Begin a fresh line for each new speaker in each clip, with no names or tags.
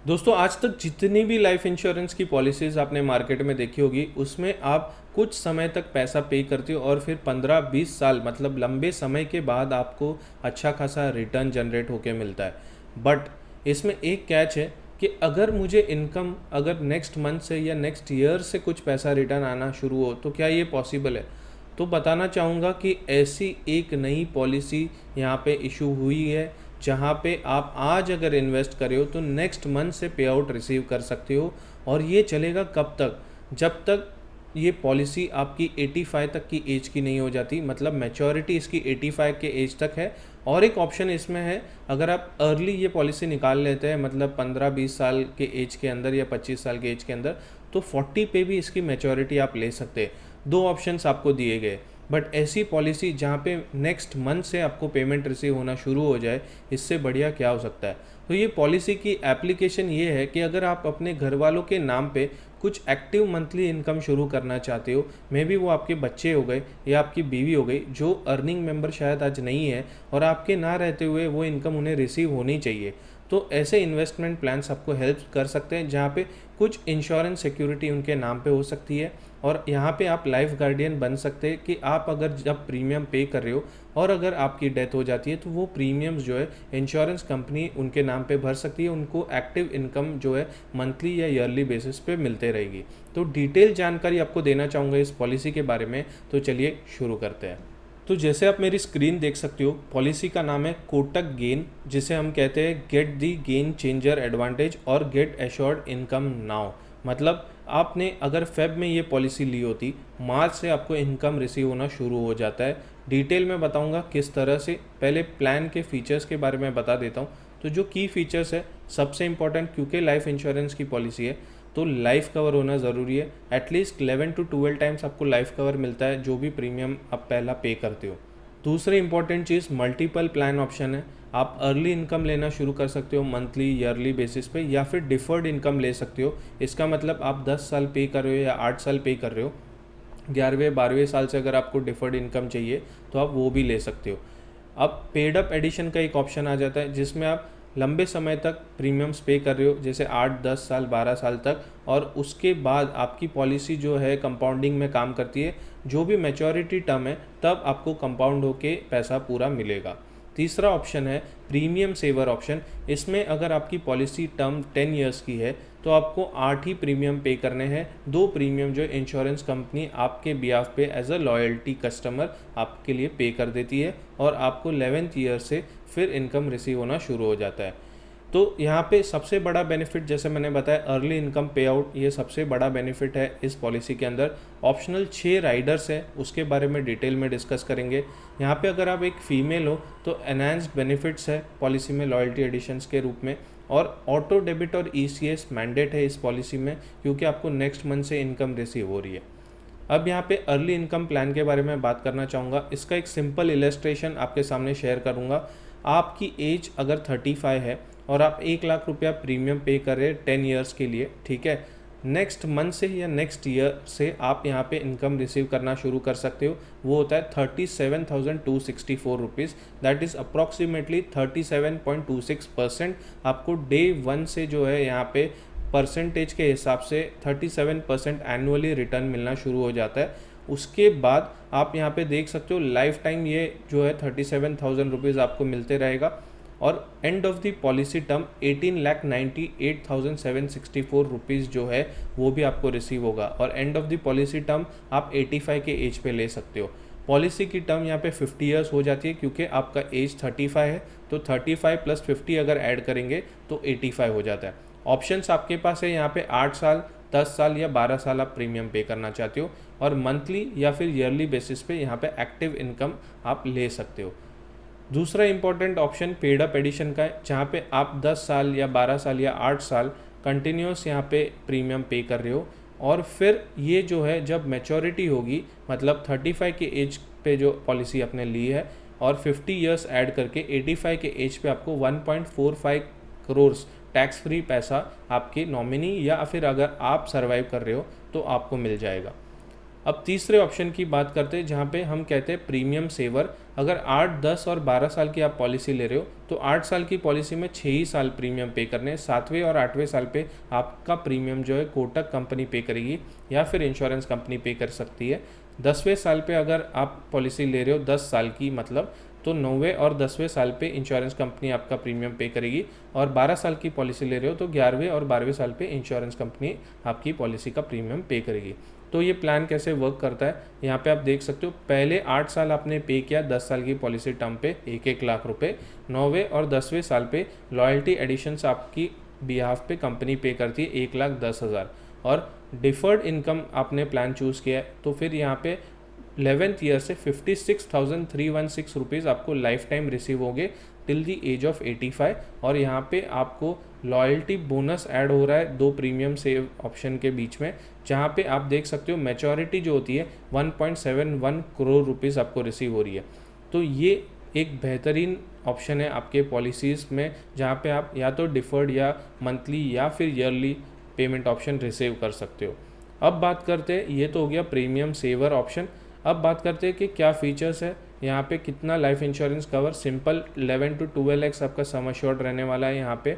दोस्तों आज तक जितनी भी लाइफ इंश्योरेंस की पॉलिसीज़ आपने मार्केट में देखी होगी उसमें आप कुछ समय तक पैसा पे करते हो और फिर 15-20 साल मतलब लंबे समय के बाद आपको अच्छा खासा रिटर्न जनरेट होके मिलता है। बट इसमें एक कैच है कि अगर मुझे इनकम अगर नेक्स्ट मंथ से या नेक्स्ट ईयर से कुछ पैसा रिटर्न आना शुरू हो तो क्या ये पॉसिबल है। तो बताना चाहूँगा कि ऐसी एक नई पॉलिसी यहाँ पे इशू हुई है जहाँ पे आप आज अगर इन्वेस्ट करे हो तो नेक्स्ट मंथ से पे आउट रिसीव कर सकते हो। और ये चलेगा कब तक, जब तक ये पॉलिसी आपकी 85 तक की एज की नहीं हो जाती, मतलब मैच्योरिटी इसकी 85 के एज तक है। और एक ऑप्शन इसमें है, अगर आप अर्ली ये पॉलिसी निकाल लेते हैं मतलब 15-20 साल के एज के अंदर या 25 साल के एज के अंदर, तो 40 पे भी इसकी मैच्योरिटी आप ले सकते हैं। दो ऑप्शंस आपको दिए गए। बट ऐसी पॉलिसी जहाँ पे नेक्स्ट मंथ से आपको पेमेंट रिसीव होना शुरू हो जाए, इससे बढ़िया क्या हो सकता है। तो ये पॉलिसी की एप्लीकेशन ये है कि अगर आप अपने घर वालों के नाम पे कुछ एक्टिव मंथली इनकम शुरू करना चाहते हो, मे बी वो आपके बच्चे हो गए या आपकी बीवी हो गई जो अर्निंग मेंबर शायद आज नहीं है और आपके ना रहते हुए वो इनकम उन्हें रिसीव होनी चाहिए, तो ऐसे इन्वेस्टमेंट प्लान्स आपको हेल्प कर सकते हैं जहाँ पे कुछ इंश्योरेंस सिक्योरिटी उनके नाम पे हो सकती है। और यहाँ पे आप लाइफ गार्डियन बन सकते हैं कि आप अगर जब प्रीमियम पे कर रहे हो और अगर आपकी डेथ हो जाती है तो वो प्रीमियम्स जो है इंश्योरेंस कंपनी उनके नाम पे भर सकती है, उनको एक्टिव इनकम जो है मंथली या ईयरली बेसिस पे मिलते रहेगी। तो डिटेल जानकारी आपको देना चाहूँगा इस पॉलिसी के बारे में, तो चलिए शुरू करते हैं। तो जैसे आप मेरी स्क्रीन देख सकते हो, पॉलिसी का नाम है कोटक गेन, जिसे हम कहते हैं get the gain changer advantage और गेट एश्योर्ड इनकम नाउ। मतलब आपने अगर फेब में ये पॉलिसी ली होती, मार्च से आपको इनकम रिसीव होना शुरू हो जाता है। डिटेल में बताऊंगा किस तरह से। पहले प्लान के फीचर्स के बारे में बता देता हूँ। तो जो की फीचर्स है, सबसे इम्पॉर्टेंट, क्योंकि लाइफ इंश्योरेंस की पॉलिसी है तो लाइफ कवर होना ज़रूरी है। एटलीस्ट 11 to 12 टाइम्स आपको लाइफ कवर मिलता है जो भी प्रीमियम आप पहला पे करते हो। दूसरी इंपॉर्टेंट चीज़, मल्टीपल प्लान ऑप्शन है। आप अर्ली इनकम लेना शुरू कर सकते हो मंथली ईयरली बेसिस पे, या फिर डिफर्ड इनकम ले सकते हो। इसका मतलब आप 10 साल पे कर रहे हो या 8 साल पे कर रहे हो, 11वें 12वें साल से अगर आपको डिफर्ड इनकम चाहिए तो आप वो भी ले सकते हो। अब पेड अप एडिशन का एक ऑप्शन आ जाता है जिसमें आप लंबे समय तक प्रीमियम्स पे कर रहे हो, जैसे 8-10 साल 12 साल तक, और उसके बाद आपकी पॉलिसी जो है कंपाउंडिंग में काम करती है। जो भी मैच्योरिटी टर्म है तब आपको कंपाउंड होके पैसा पूरा मिलेगा। तीसरा ऑप्शन है प्रीमियम सेवर ऑप्शन। इसमें अगर आपकी पॉलिसी टर्म 10 ईयर्स की है तो आपको 8 ही प्रीमियम पे करने हैं। 2 प्रीमियम जो इंश्योरेंस कंपनी आपके बिहाफ पे एज अ लॉयल्टी कस्टमर आपके लिए पे कर देती है, और आपको 11th ईयर से फिर इनकम रिसीव होना शुरू हो जाता है। तो यहाँ पे सबसे बड़ा बेनिफिट, जैसे मैंने बताया, अर्ली इनकम पे आउट, ये सबसे बड़ा बेनिफिट है इस पॉलिसी के अंदर। ऑप्शनल 6 राइडर्स है, उसके बारे में डिटेल में डिस्कस करेंगे। यहाँ पे अगर आप एक फ़ीमेल हो तो एनहांस्ड बेनिफिट्स है पॉलिसी में लॉयल्टी एडिशंस के रूप में, और ऑटो डेबिट और ईसीएस मैंडेट है इस पॉलिसी में, क्योंकि आपको नेक्स्ट मंथ से इनकम रिसीव हो रही है। अब यहाँ पे अर्ली इनकम प्लान के बारे में बात करना चाहूँगा। इसका एक सिंपल इलस्ट्रेशन आपके सामने शेयर करूँगा। आपकी एज अगर 35 है और आप 1 लाख रुपया प्रीमियम पे कर रहे हैं 10 ईयर्स के लिए, ठीक है, नेक्स्ट मंथ से या नेक्स्ट ईयर से आप यहाँ पे इनकम रिसीव करना शुरू कर सकते हो। वो होता है 37,264 रुपीज़, दैट इज़ अप्रॉक्सीमेटली 37.26%। आपको डे 1 से जो है यहाँ पे परसेंटेज के हिसाब से 37% एनुअली रिटर्न मिलना शुरू हो जाता है। उसके बाद आप यहाँ पे देख सकते हो लाइफ टाइम ये जो है 37,000 रुपीज़ आपको मिलते रहेगा, और end of the policy term 18,98,764 rupees जो है वो भी आपको रिसीव होगा, और end of the policy term आप 85 के एज पे ले सकते हो। पॉलिसी की टर्म यहाँ पे 50 ईयर्स हो जाती है, क्योंकि आपका एज 35 है तो 35 + 50 अगर ऐड करेंगे तो 85 हो जाता है। ऑप्शंस आपके पास है यहाँ पे 8 साल, 10 साल या 12 साल आप प्रीमियम पे करना चाहते हो, और मंथली या फिर ईयरली बेसिस पे यहाँ पे एक्टिव इनकम आप ले सकते हो। दूसरा important option paid up addition का है, जहाँ पे आप 10 साल या 12 साल या 8 साल कंटिन्यूस यहाँ पे प्रीमियम पे कर रहे हो, और फिर ये जो है जब मैच्योरिटी होगी, मतलब 35 के एज पे जो पॉलिसी आपने ली है और 50 ईयर्स ऐड करके 85 के एज पे आपको 1.45 करोड़ टैक्स फ्री पैसा आपके नॉमिनी या फिर अगर आप सर्वाइव कर रहे हो तो आपको मिल जाएगा। अब तीसरे ऑप्शन की बात करते हैं जहाँ पे हम कहते हैं प्रीमियम सेवर। अगर 8, 10 और 12 साल की आप पॉलिसी ले रहे हो तो 8 साल की पॉलिसी में 6 ही साल प्रीमियम पे करने हैं। 7वें और 8वें साल पे आपका प्रीमियम जो है कोटक कंपनी पे करेगी या फिर इंश्योरेंस कंपनी पे कर सकती है। 10वें साल पे अगर आप पॉलिसी ले रहे हो 10 साल की मतलब, तो 9वें और 10वें साल पे इंश्योरेंस कंपनी आपका प्रीमियम पे करेगी। और 12 साल की पॉलिसी ले रहे हो तो 11वें और 12वें साल पे इंश्योरेंस कंपनी आपकी पॉलिसी का प्रीमियम पे करेगी। तो ये प्लान कैसे वर्क करता है यहाँ पे आप देख सकते हो। पहले 8 साल आपने पे किया 10 साल की पॉलिसी टर्म पे 1-1 लाख रुपए। 9वें और 10वें साल पे लॉयल्टी एडिशंस आपकी बिहाफ पे कंपनी पे करती है 1,10,000। और डिफर्ड इनकम आपने प्लान चूज़ किया है तो फिर यहाँ पे 11th ईयर से 56,316 रुपीज़ आपको लाइफ टाइम रिसीव होंगे टिल दी एज ऑफ 85। और यहाँ पे आपको लॉयल्टी बोनस ऐड हो रहा है 2 प्रीमियम सेव ऑप्शन के बीच में, जहाँ पे आप देख सकते हो मैच्योरिटी जो होती है 1.71 करोड़ रुपीज़ आपको रिसीव हो रही है। तो ये एक बेहतरीन ऑप्शन है आपके पॉलिसीज़ में, जहाँ पे आप या तो डिफर्ड या मंथली या फिर ईयरली पेमेंट ऑप्शन रिसीव कर सकते हो। अब बात करते हैं, ये तो हो गया प्रीमियम सेवर ऑप्शन। अब बात करते हैं कि क्या फीचर्स है यहाँ पे, कितना life insurance cover. Simple 11 to 12x आपका सम एश्योर्ड रहने वाला है यहाँ पे।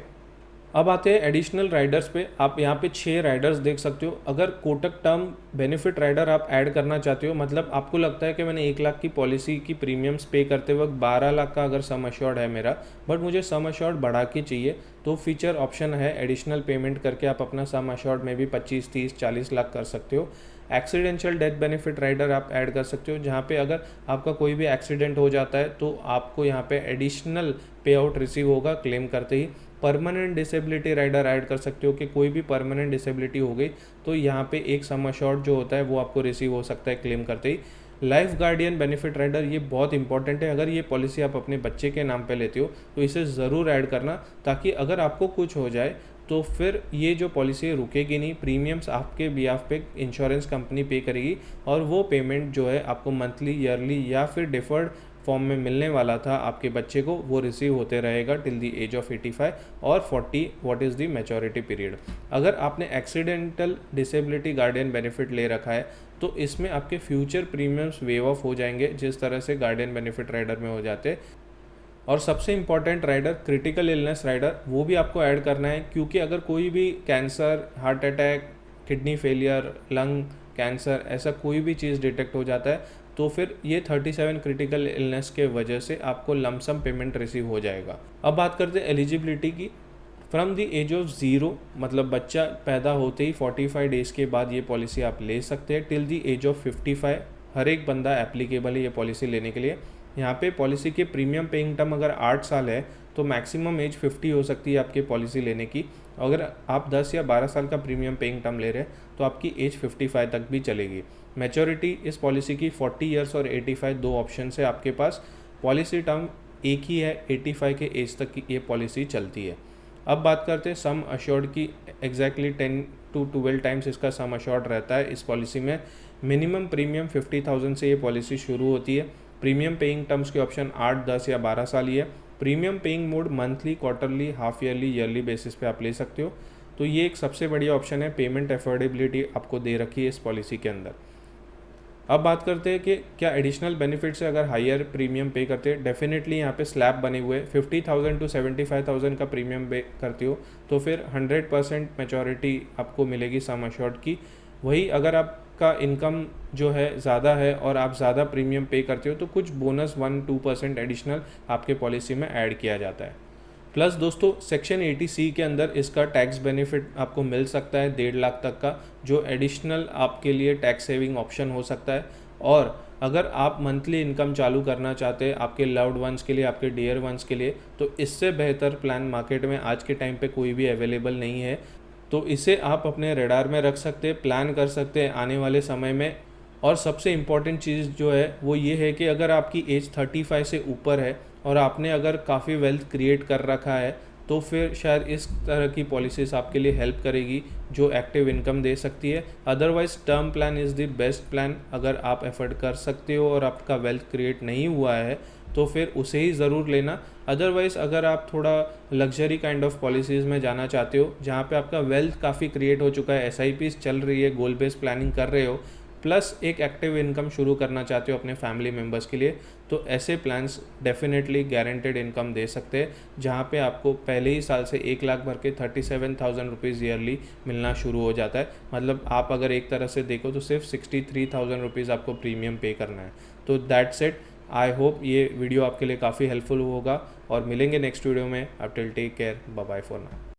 अब आते हैं एडिशनल राइडर्स पे। आप यहाँ पे 6 राइडर्स देख सकते हो। अगर कोटक टर्म बेनिफिट राइडर आप ऐड करना चाहते हो, मतलब आपको लगता है कि मैंने 1 लाख की पॉलिसी की प्रीमियम्स पे करते वक्त 12 लाख का अगर सम एश्योर्ड है मेरा, बट मुझे सम एश्योर्ड बढ़ा के चाहिए, तो फीचर ऑप्शन है एडिशनल पेमेंट करके आप अपना सम एश्योर्ड में भी 25, 30, 40 लाख कर सकते हो। एक्सीडेंशियल डेथ बेनिफिट राइडर आप ऐड कर सकते हो, जहाँ पे अगर आपका कोई भी एक्सीडेंट हो जाता है तो आपको यहाँ पे एडिशनल पे आउट रिसीव होगा क्लेम करते ही। परमानेंट डिसेबिलिटी राइडर ऐड कर सकते हो कि कोई भी परमानेंट डिसेबिलिटी हो गई तो यहाँ पे एक सम एश्योर्ड जो होता है वो आपको रिसीव हो सकता है क्लेम करते ही। लाइफ गार्डियन बेनिफिट राइडर, ये बहुत इंपॉर्टेंट है। अगर ये पॉलिसी आप अपने बच्चे के नाम पे लेते हो तो इसे ज़रूर ऐड करना, ताकि अगर आपको कुछ हो जाए तो फिर ये जो पॉलिसी है रुकेगी नहीं, प्रीमियम्स आपके बिहाफ पे इंश्योरेंस कंपनी पे करेगी और वो पेमेंट जो है आपको मंथली, ईयरली या फिर डिफर्ड फॉर्म में मिलने वाला था आपके बच्चे को, वो रिसीव होते रहेगा टिल दी एज ऑफ 85 और 40 what is the maturity period. अगर आपने एक्सीडेंटल डिसेबिलिटी गार्डियन बेनिफिट ले रखा है तो इसमें आपके फ्यूचर प्रीमियम्स वेव ऑफ हो जाएंगे, जिस तरह से गार्डियन बेनिफिट राइडर में हो जाते। और सबसे important rider critical illness rider, वो भी आपको ऐड करना है, क्योंकि अगर कोई भी cancer, heart attack, kidney failure, lung cancer, ऐसा कोई भी चीज़ डिटेक्ट हो जाता है तो फिर ये 37 क्रिटिकल इलनेस के वजह से आपको लमसम पेमेंट रिसीव हो जाएगा। अब बात करते हैं एलिजिबिलिटी की। फ्रॉम द एज ऑफ 0 मतलब बच्चा पैदा होते ही 45 डेज़ के बाद ये पॉलिसी आप ले सकते हैं टिल द एज ऑफ 55। हर एक बंदा एप्लीकेबल है ये पॉलिसी लेने के लिए। यहाँ पे पॉलिसी के प्रीमियम पेइंग टर्म अगर 8 साल है तो मैक्सिमम एज 50 हो सकती है आपके पॉलिसी लेने की। अगर आप 10 या 12 साल का प्रीमियम पेइंग टर्म ले रहे हैं तो आपकी एज 55 तक भी चलेगी। मैच्योरिटी इस पॉलिसी की 40 ईयर्स और 85, 2 ऑप्शन है आपके पास। पॉलिसी टर्म एक ही है, 85 के एज तक की ये पॉलिसी चलती है। अब बात करते हैं सम अश्योर्ड की। एग्जैक्टली 10 to 12 टाइम्स इसका सम अश्योर्ड रहता है इस पॉलिसी में। मिनिमम प्रीमियम 50,000 से ये पॉलिसी शुरू होती है। प्रीमियम पेइंग टर्म्स के ऑप्शन 8, 10 या 12 साल ही है। Premium paying mode monthly, quarterly, half yearly, yearly basis पे आप ले सकते हो। तो ये एक सबसे बढ़िया ऑप्शन है। पेमेंट अफोर्डेबिलिटी आपको दे रखी है इस पॉलिसी के अंदर। अब बात करते हैं कि क्या एडिशनल बेनिफिट्स है अगर हायर प्रीमियम पे करते हैं। डेफिनेटली यहाँ पे स्लैब बने हुए हैं। 50,000 to 75,000 का प्रीमियम पे करते हो तो फिर 100% मैच्योरिटी आपको मिलेगी सम अश्योर्ड की। वही अगर आपका इनकम जो है ज़्यादा है और आप ज़्यादा प्रीमियम पे करते हो तो कुछ बोनस 1-2% एडिशनल आपके पॉलिसी में ऐड किया जाता है। प्लस दोस्तों सेक्शन 80C के अंदर इसका टैक्स बेनिफिट आपको मिल सकता है 1.5 लाख तक का, जो एडिशनल आपके लिए टैक्स सेविंग ऑप्शन हो सकता है। और अगर आप मंथली इनकम चालू करना चाहते हैं आपके लव्ड वंस के लिए, आपके डियर वंस के लिए, तो इससे बेहतर प्लान मार्केट में आज के टाइम पे कोई भी अवेलेबल नहीं है। तो इसे आप अपने रडार में रख सकते हैं, प्लान कर सकते हैं आने वाले समय में। और सबसे इम्पॉर्टेंट चीज़ जो है वो ये है कि अगर आपकी एज 35 से ऊपर है और आपने अगर काफ़ी वेल्थ क्रिएट कर रखा है तो फिर शायद इस तरह की पॉलिसीज़ आपके लिए हेल्प करेगी जो एक्टिव इनकम दे सकती है। Otherwise term plan is the best plan अगर आप एफर्ट कर सकते हो और आपका वेल्थ क्रिएट नहीं हुआ है तो फिर उसे ही ज़रूर लेना। अदरवाइज़ अगर आप थोड़ा लग्जरी काइंड ऑफ पॉलिसीज़ में जाना चाहते हो जहाँ पे आपका वेल्थ काफ़ी क्रिएट हो चुका है, SIPs चल रही है, गोल बेस्ड प्लानिंग कर रहे हो, प्लस एक एक्टिव इनकम शुरू करना चाहते हो अपने फैमिली मेम्बर्स के लिए, तो ऐसे प्लान्स डेफिनेटली गारंटेड इनकम दे सकते हैं, जहाँ पे आपको पहले ही साल से 1 लाख भर के 37,000 रुपीज़ ईयरली मिलना शुरू हो जाता है। मतलब आप अगर एक तरह से देखो तो सिर्फ 63,000 रुपीज़ आपको प्रीमियम पे करना है। तो दैट्स इट। आई होप ये वीडियो आपके लिए काफ़ी हेल्पफुल होगा और मिलेंगे नेक्स्ट वीडियो में। अब till take care, bye bye for now.